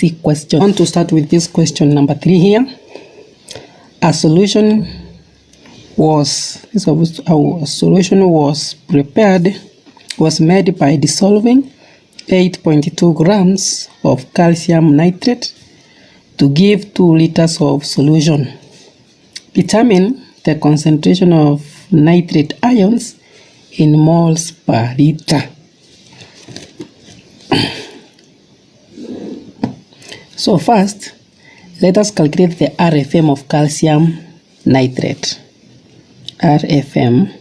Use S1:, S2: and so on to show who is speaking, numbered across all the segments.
S1: GCSE question. I want to start with this question number 3 here. A solution was made by dissolving 8.2 grams of calcium nitrate to give 2 liters of solution. Determine the concentration of nitrate ions in moles per liter. So first, let us calculate the RFM of calcium nitrate. RFM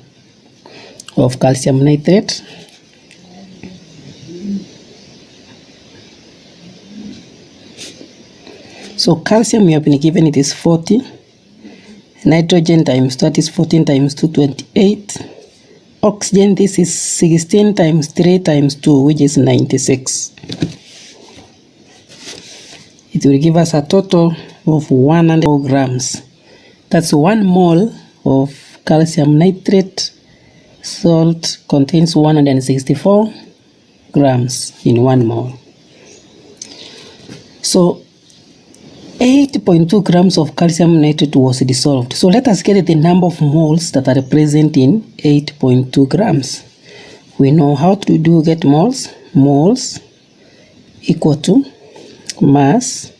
S1: of calcium nitrate. So calcium we have been given, it is 40. Nitrogen times that is 14 times 2, 28. Oxygen, this is 16 times 3 times 2, which is 96. It will give us a total of 104 grams. That's 1 mole of calcium nitrate salt contains 164 grams in 1 mole. So 8.2 grams of calcium nitrate was dissolved. So let us get the number of moles that are present in 8.2 grams. We know how to get moles. Moles equal to mass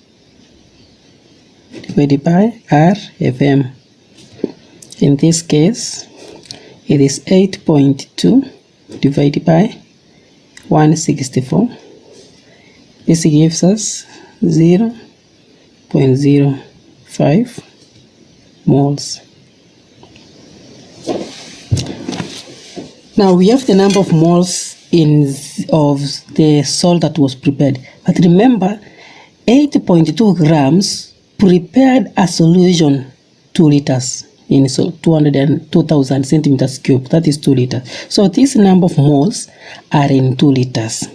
S1: divided by RFM. In this case, it is 8.2 divided by 164. This gives us 0.05 moles. Now we have the number of moles of the salt that was prepared. But remember, 8.2 grams prepared a solution 2 liters in 2,000 centimeters cube. That is 2 liters. So this number of moles are in 2 liters.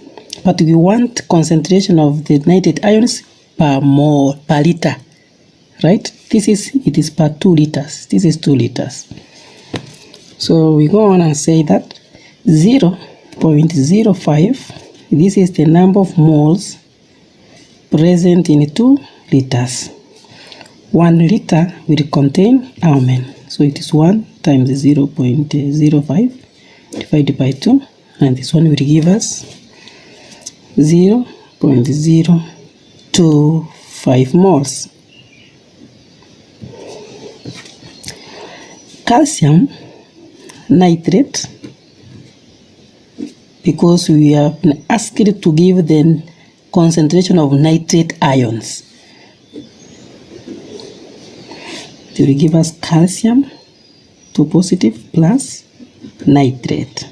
S1: But we want concentration of the nitrate ions per mole per liter, right? It is per 2 liters. This is 2 liters. So we go on and say that 0.05, this is the number of moles present in 2 liters. 1 liter will contain how many? So it is 1 times 0.05 divided by 2, and this one will give us 0.025 moles. Calcium nitrate, because we have been asked to give the concentration of nitrate ions. It will give us calcium 2 positive plus nitrate.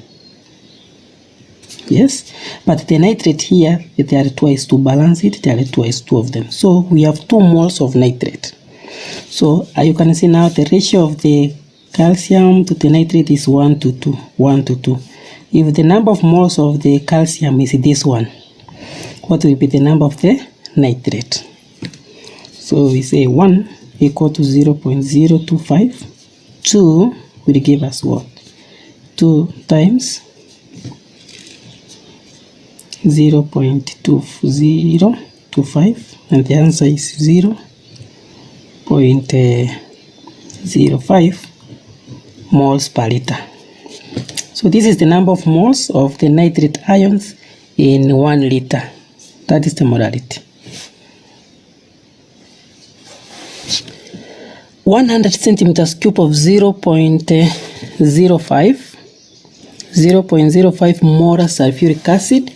S1: Yes, but the nitrate here, there are twice to balance it, there are twice 2 of them. So we have 2 moles of nitrate. So you can see now the ratio of the calcium to the nitrate is 1 to 2, 1 to 2. If the number of moles of the calcium is this one, what will be the number of the nitrate? So we say 1 equal to 0.025. 2 will give us what? 2 times 0.2025, and the answer is 0.05 moles per liter. So this is the number of moles of the nitrate ions in 1 liter. That is the modality. 100 centimeters cube of 0.05 molar sulfuric acid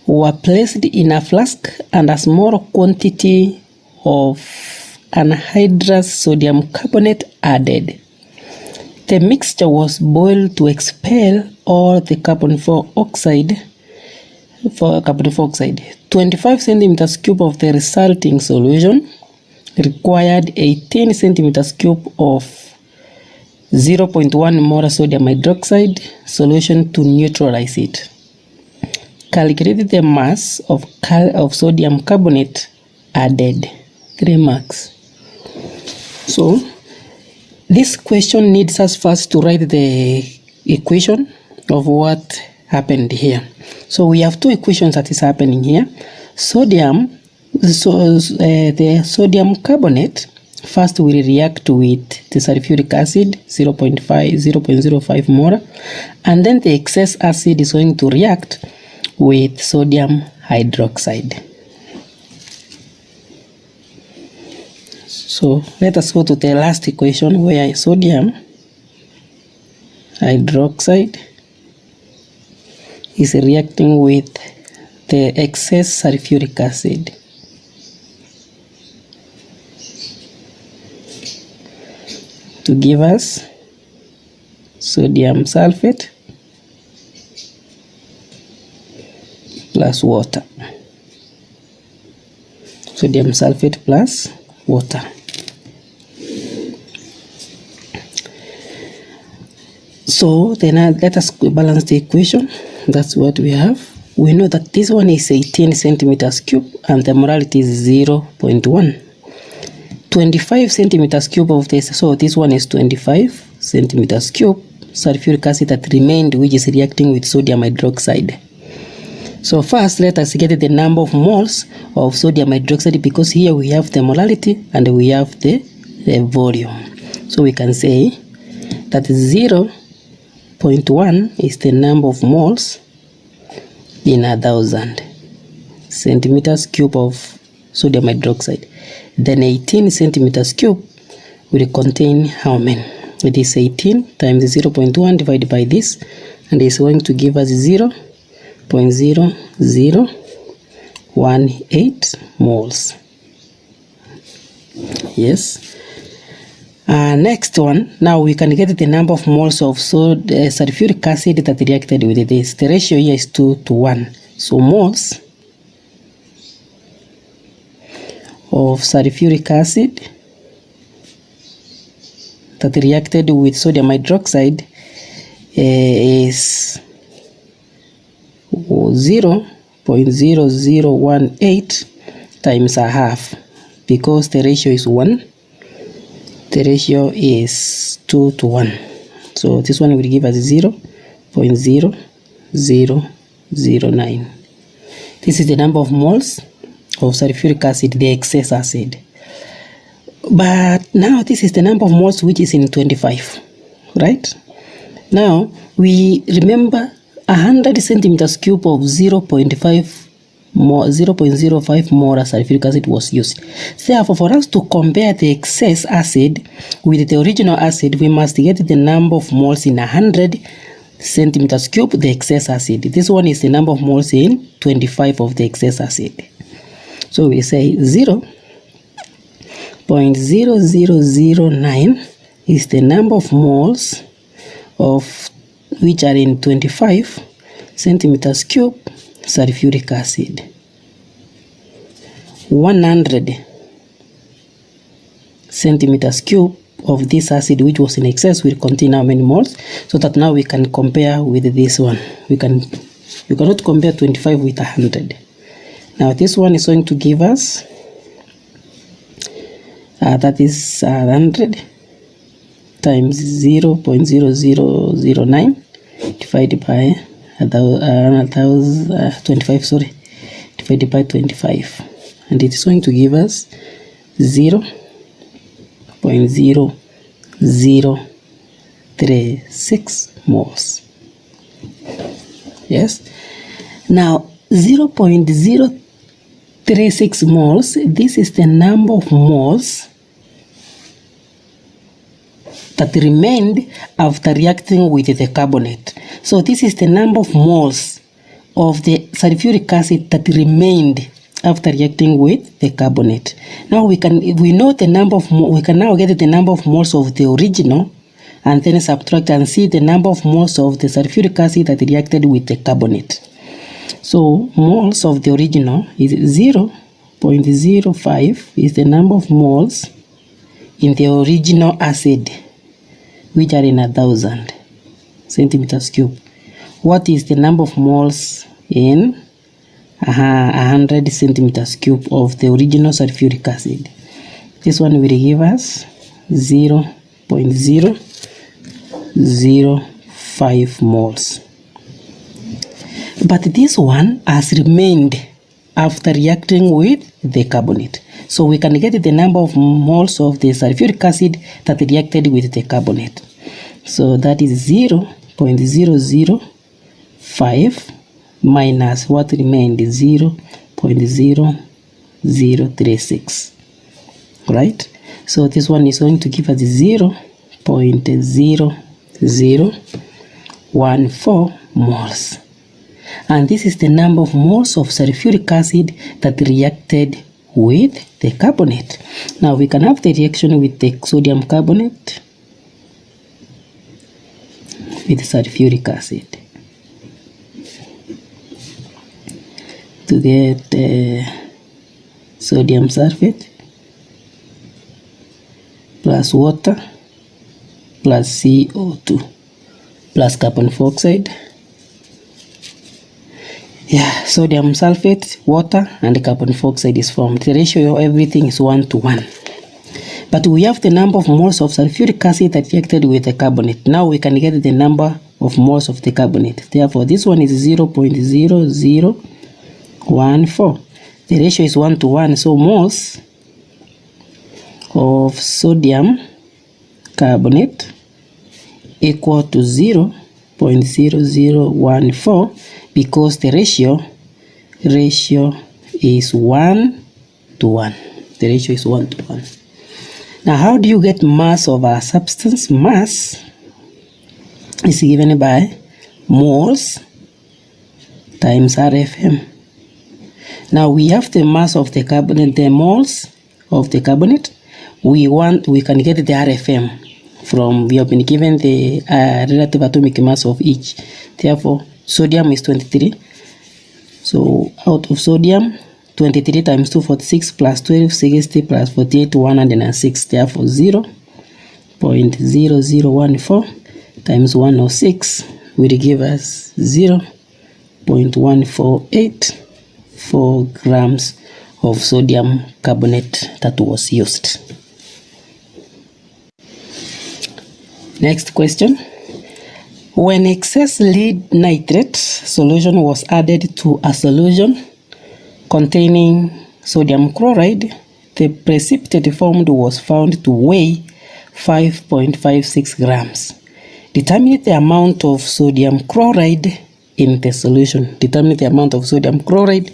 S1: were placed in a flask, and a small quantity of anhydrous sodium carbonate added. The mixture was boiled to expel all the carbon dioxide. 25 centimeters cube of the resulting solution required 18 centimeters cube of 0.1 molar sodium hydroxide solution to neutralize it. Calculate the mass of sodium carbonate added. 3 marks. So this question needs us first to write the equation of what happened here. So we have 2 equations that is happening here. Sodium the sodium carbonate first will react with the sulfuric acid 0.05 molar, and then the excess acid is going to react with sodium hydroxide. So let us go to the last equation where sodium hydroxide is reacting with the excess sulfuric acid. To give us sodium sulfate plus water. Sodium sulfate plus water. So then let us balance the equation. That's what we have. We know that this one is 18 centimeters cube and the molarity is 0.1. 25 centimeters cube of this, so this one is 25 centimeters cube sulfuric acid that remained, which is reacting with sodium hydroxide. So first let us get the number of moles of sodium hydroxide, because here we have the molarity and we have the volume. So we can say that 0.1 is the number of moles in 1,000 centimeters cube of sodium hydroxide. Then 18 centimeters cube will contain how many? It is 18 times 0.1 divided by this, and it's going to give us 0.0018 moles. Yes. Next one, now we can get the number of moles of sulfuric acid that reacted with this. The ratio here is 2 to 1. So moles of sulfuric acid that reacted with sodium hydroxide is 0.0018 times a half, because the ratio is 1. The ratio is 2 to 1. So this one will give us 0.0009. This is the number of moles of sulfuric acid, the excess acid. But now this is the number of moles which is in 25, right? Now we remember 100 centimeters cube of 0.05 molar sulfuric acid was used. Therefore, for us to compare the excess acid with the original acid, we must get the number of moles in 100 centimeters cube, the excess acid. This one is the number of moles in 25 of the excess acid. So we say 0.0009 is the number of moles of which are in 25 centimeters cube sulfuric acid. 100 centimeters cube of this acid which was in excess will contain how many moles, so that now we can compare with this one. You cannot compare 25 with 100. Now this one is going to give us that is 100 times 0.0009 divided by 25, sorry, divided by 25, and it is going to give us 0.0036 moles. Yes. Now 0.036 moles, this is the number of moles that remained after reacting with the carbonate. So this is the number of moles of the sulfuric acid that remained after reacting with the carbonate. Now we know the number of we can now get the number of moles of the original and then subtract and see the number of moles of the sulfuric acid that reacted with the carbonate. So moles of the original is 0.05 is the number of moles in the original acid, which are in 1,000 centimeters cube. What is the number of moles in 100 centimeters cube of the original sulfuric acid? This one will give us 0.005 moles. But this one has remained after reacting with the carbonate. So we can get the number of moles of the sulfuric acid that reacted with the carbonate. So that is 0.005 minus what remained, 0.0036. Right? So this one is going to give us 0.0014 moles. And this is the number of moles of sulfuric acid that reacted with the carbonate. Now we can have the reaction with the sodium carbonate with sulfuric acid to get sodium sulfate plus water plus CO2 plus carbon dioxide. Yeah, sodium sulfate, water, and carbon dioxide is formed. The ratio of everything is 1 to 1. But we have the number of moles of sulfuric acid that reacted with the carbonate. Now we can get the number of moles of the carbonate. Therefore, this one is 0.0014. The ratio is 1 to 1. So moles of sodium carbonate equal to 0.0014 because the ratio is 1 to 1. The ratio is 1 to 1. Now, how do you get mass of our substance? Mass is given by moles times RFM. Now, we have the mass of the carbonate, the moles of the carbonate. We can get the RFM from, we have been given the relative atomic mass of each. Therefore, sodium is 23. So, out of sodium, 23 times 246 plus 12, 60 plus 48, 106. Therefore, 0.0014 times 106 will give us 0.1484 grams of sodium carbonate that was used. Next question. When excess lead nitrate solution was added to a solution containing sodium chloride, the precipitate formed was found to weigh 5.56 grams. Determine the amount of sodium chloride in the solution. Determine the amount of sodium chloride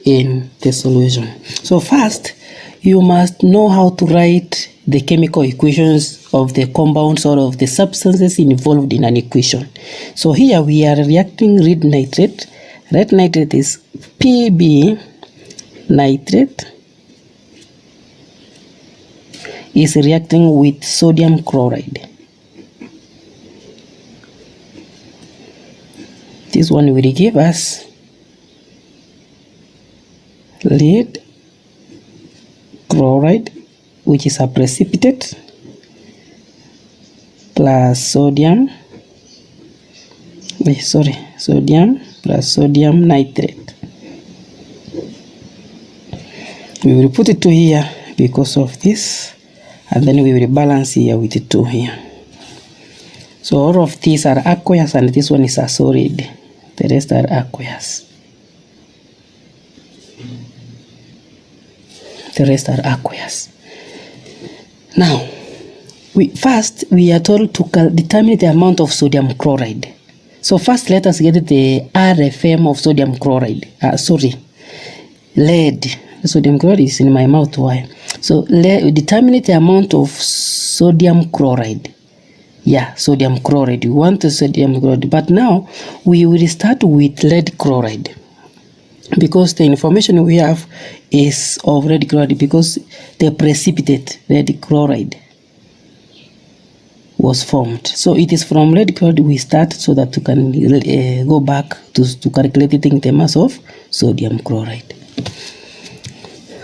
S1: in the solution. So first, you must know how to write the chemical equations of the compounds or of the substances involved in an equation. So here we are reacting lead nitrate. Lead nitrate is Pb nitrate is reacting with sodium chloride. This one will give us lead chloride, which is a precipitate, plus sodium plus sodium nitrate. We will put it 2 here because of this, and then we will balance here with the 2 here. So all of these are aqueous and this one is a solid. The rest are aqueous. The rest are aqueous. Now, we are told to determine the amount of sodium chloride. So first let us get the RFM of sodium chloride. Lead. Sodium chloride is in my mouth. Why? So determine the amount of sodium chloride. Yeah, sodium chloride. We want the sodium chloride. But now we will start with lead chloride, because the information we have is of lead chloride, because the precipitate lead chloride was formed. So it is from lead chloride we start, so that we can go back to calculating the mass of sodium chloride.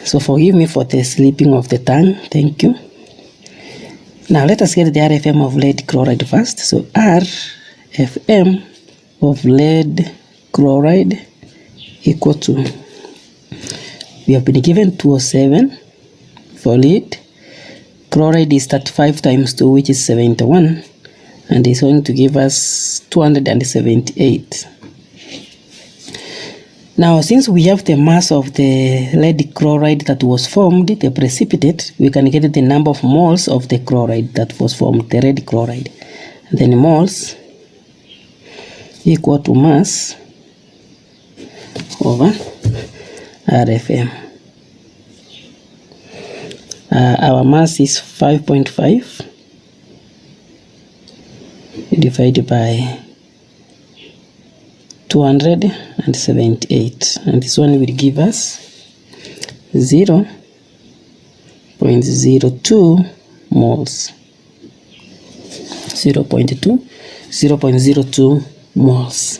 S1: So forgive me for the slipping of the tongue. Thank you. Now let us get the RFM of lead chloride first. So RFM of lead chloride equal to, we have been given 207 for lead. Chloride is 35 times 2, which is 71, and it's going to give us 278. Now, since we have the mass of the lead chloride that was formed, the precipitate, we can get the number of moles of the chloride that was formed, the lead chloride. And then moles equal to mass over RFM. Our mass is 5.5 divided by 278, and this one will give us 0.02 moles. 0.02 moles.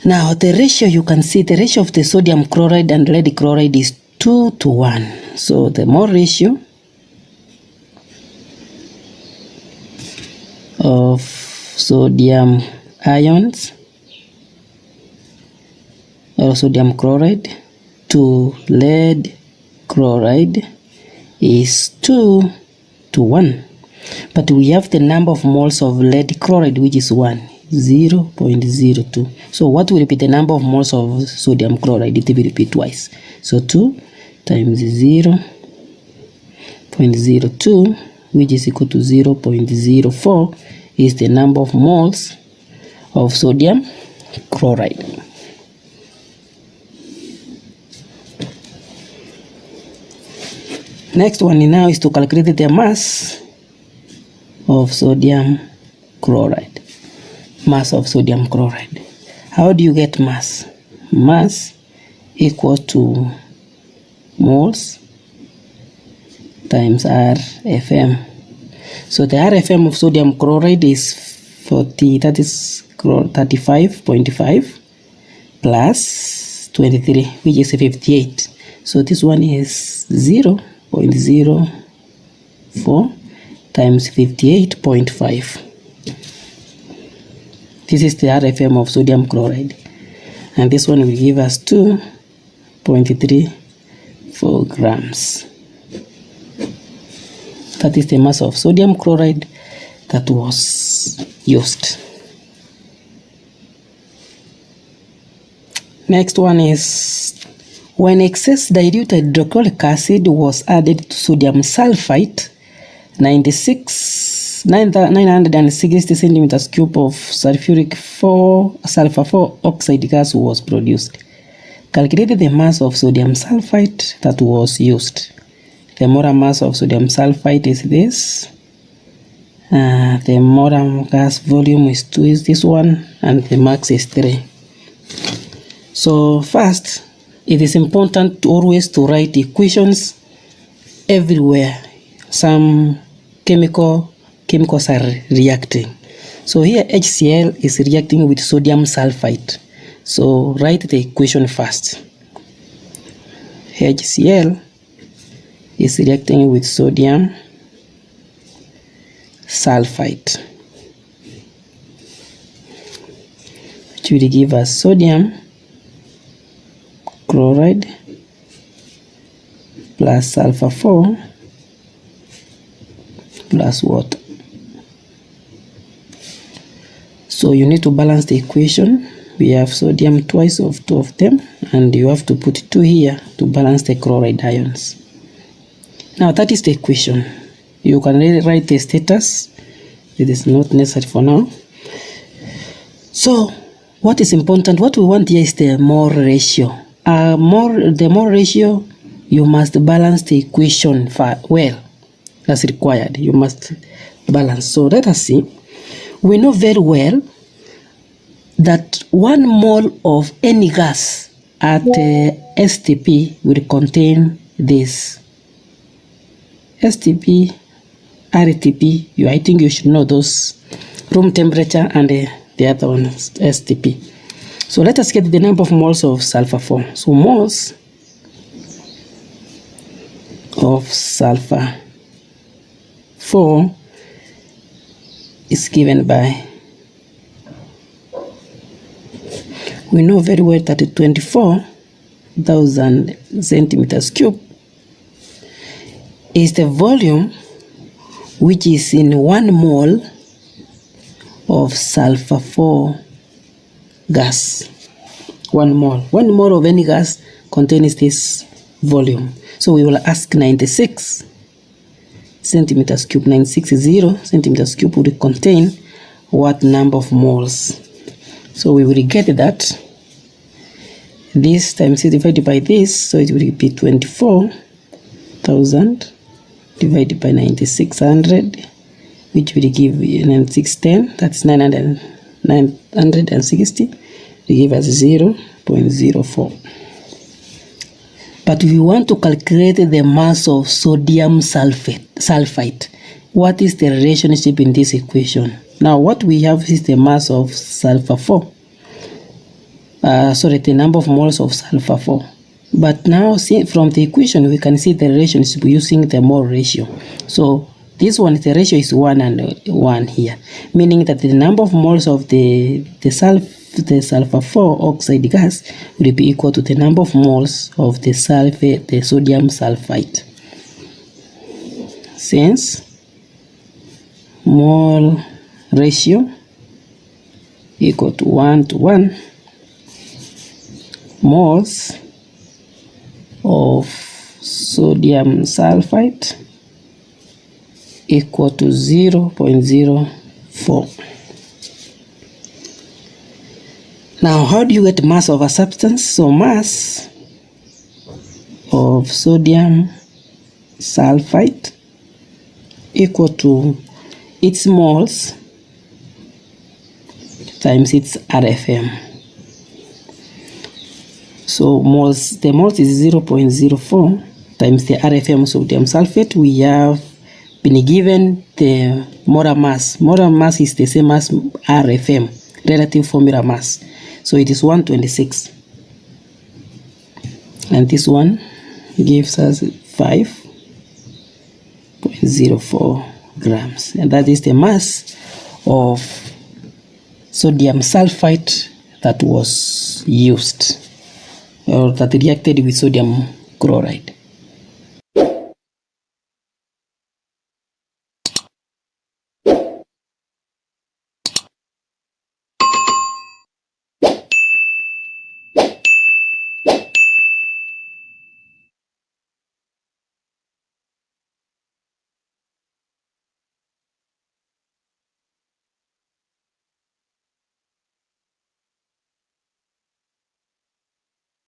S1: Now the ratio, you can see the ratio of the sodium chloride and lead chloride is 2 to 1. So the mole ratio of sodium ions or sodium chloride to lead chloride is 2 to 1. But we have the number of moles of lead chloride, which is 0.02. So what will be the number of moles of sodium chloride? It will repeat twice. So 2 times 0.02, which is equal to 0.04, is the number of moles of sodium chloride. Next one now is to calculate the mass of sodium chloride. Mass of sodium chloride. How do you get mass? Mass equals to moles times RFM. So the RFM of sodium chloride is 35.5 plus 23, which is 58. So this one is 0.04 times 58.5. This is the RFM of sodium chloride, and this one will give us 2.34 grams. That is the mass of sodium chloride that was used. Next one is when excess dilute hydrochloric acid was added to sodium sulfite, 960 centimeters cube of sulfur 4 oxide gas was produced. Calculate the mass of sodium sulfite that was used. The molar mass of sodium sulfite is this. The molar gas volume is 2, is this one, and the max is 3. So first, it is important to always to write equations everywhere. Some chemicals are reacting. So here HCl is reacting with sodium sulfite. So write the equation first. HCl is reacting with sodium sulfite, which will give us sodium chloride plus sulfur 4 plus water. So you need to balance the equation. We have sodium twice of 2 of them, and you have to put 2 here to balance the chloride ions. Now that is the equation. You can really write the status. It is not necessary for now. So what is important, what we want here is the mole ratio. The mole ratio, you must balance the equation well. That's required. You must balance. So let us see. We know very well that 1 mole of any gas at STP will contain this. STP, RTP, I think you should know those, room temperature, and the other one is STP. So let us get the number of moles of sulfur 4. So moles of sulfur 4 is given by, we know very well that 24,000 centimeters cube is the volume which is in 1 mole of sulfur 4 gas. 1 mole. 1 mole of any gas contains this volume. So we will ask 96 centimeters cube. 960 centimeters cube would contain what number of moles? So we will get that this times c divided by this, so it will be 24,000 divided by 9600, which will give 9610, that's 960, will give us 0.04. But we want to calculate the mass of sodium sulfite. What is the relationship in this equation? Now what we have is the mass of sulfur 4. The number of moles of sulfur 4. But now see, from the equation we can see the relationship using the mole ratio. So this one, the ratio is 1 and 1 here, meaning that the number of moles of the sulfur 4 oxide gas will be equal to the number of moles of the sodium sulfite. Since mole ratio equal to 1 to 1, moles of sodium sulfite equal to 0.04. Now, how do you get mass of a substance? So mass of sodium sulfite equal to its moles times its RFM. So moles, the moles is 0.04 times the RFM sodium sulfate. We have been given the molar mass. Molar mass is the same as RFM, relative formula mass. So it is 126. And this one gives us 5.04 grams. And that is the mass of sodium sulfite that was used, or that reacted with sodium chloride.